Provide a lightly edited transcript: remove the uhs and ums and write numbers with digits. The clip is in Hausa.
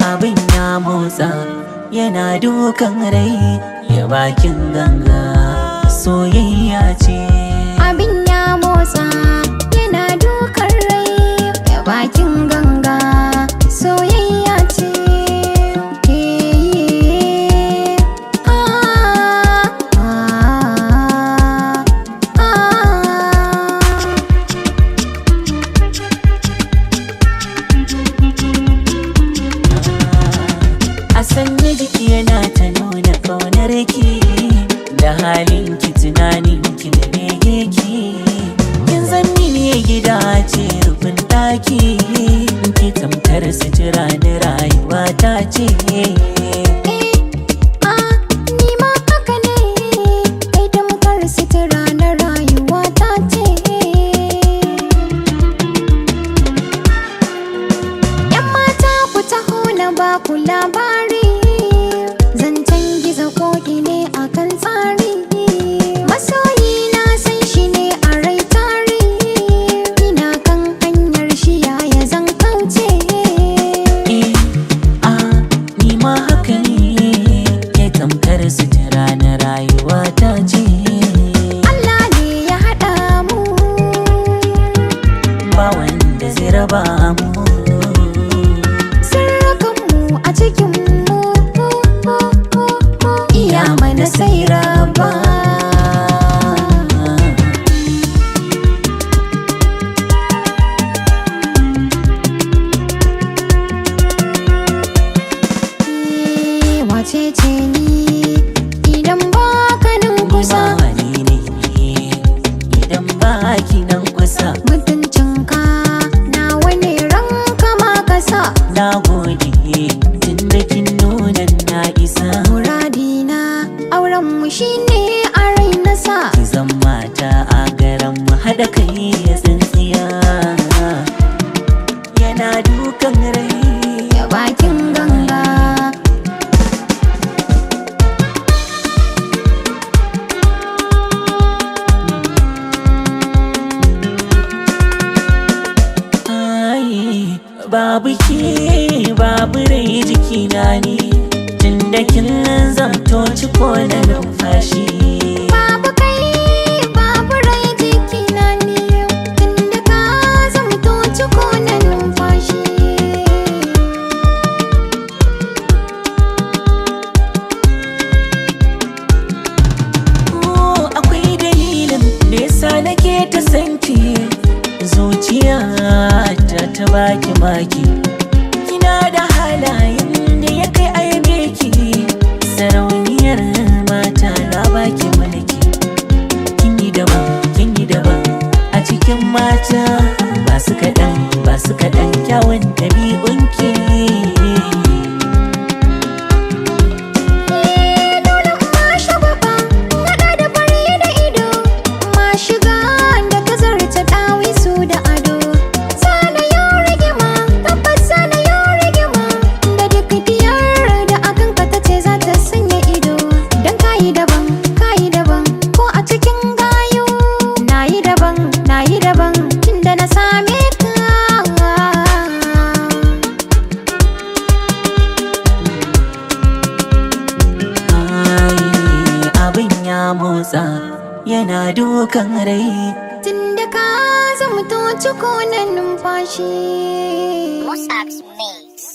Abin ya motsa yana dukan rai ya bakin ganga soyayya ce. Abin ya motsa yana dukan rai ya bakin ganga soyayya ce. Sanya jiki yana ta nuna ƙaunar ki da halin ki, tunanin ki da bege ki. Kin san mini gida ce rufin ɗaki, ki tamkar sutura na rayuwa ta ce. Ni ma haka ne, kai tamkar sutura na rayuwa ta ce. Yan mata ku taho na ba ku labari, akan tsari masoyi na san shi ne a rai tari, ina kan hanyar shi yaya zan kauce. Ni ma haka ne, ke tamkar sutura na rayuwa ta ce. Allah ne ya haɗa mu, ba wanda zai raba mu. sirrukan mu a cikin mu iya mana sai raba. Wace ce ni idan ba ka nan kusa? Ni ne idan ba ki nan kusa. Mutuncinka nawa ne, ranka ma ka sa. Na gode tun da kin nuna na isa. Muradina auren mu shine a rai na sa. Ki zan mata a garan mu haɗa kai ya tsintsiya, yana dukan rai ya bakin ganga. Babu ke babu rai jikina ne, tunda kin zamto ciko na numfashi. Babu kai babu rai jikina ne, tunda ka zamto ciko na numfashi. Akwai dalilin da yasa nake ta sanki, zuciya ta baki maki. Kina da halayen da ya kai aibe ki, sarauniyar mata na baki mulki. Kin yi daban a cikin mata, ba su kaɗan kyawun ɗabi'unki. Motsa yana dukan rai, tunda ka zamto ciko na numfashi. Mossack's Mix.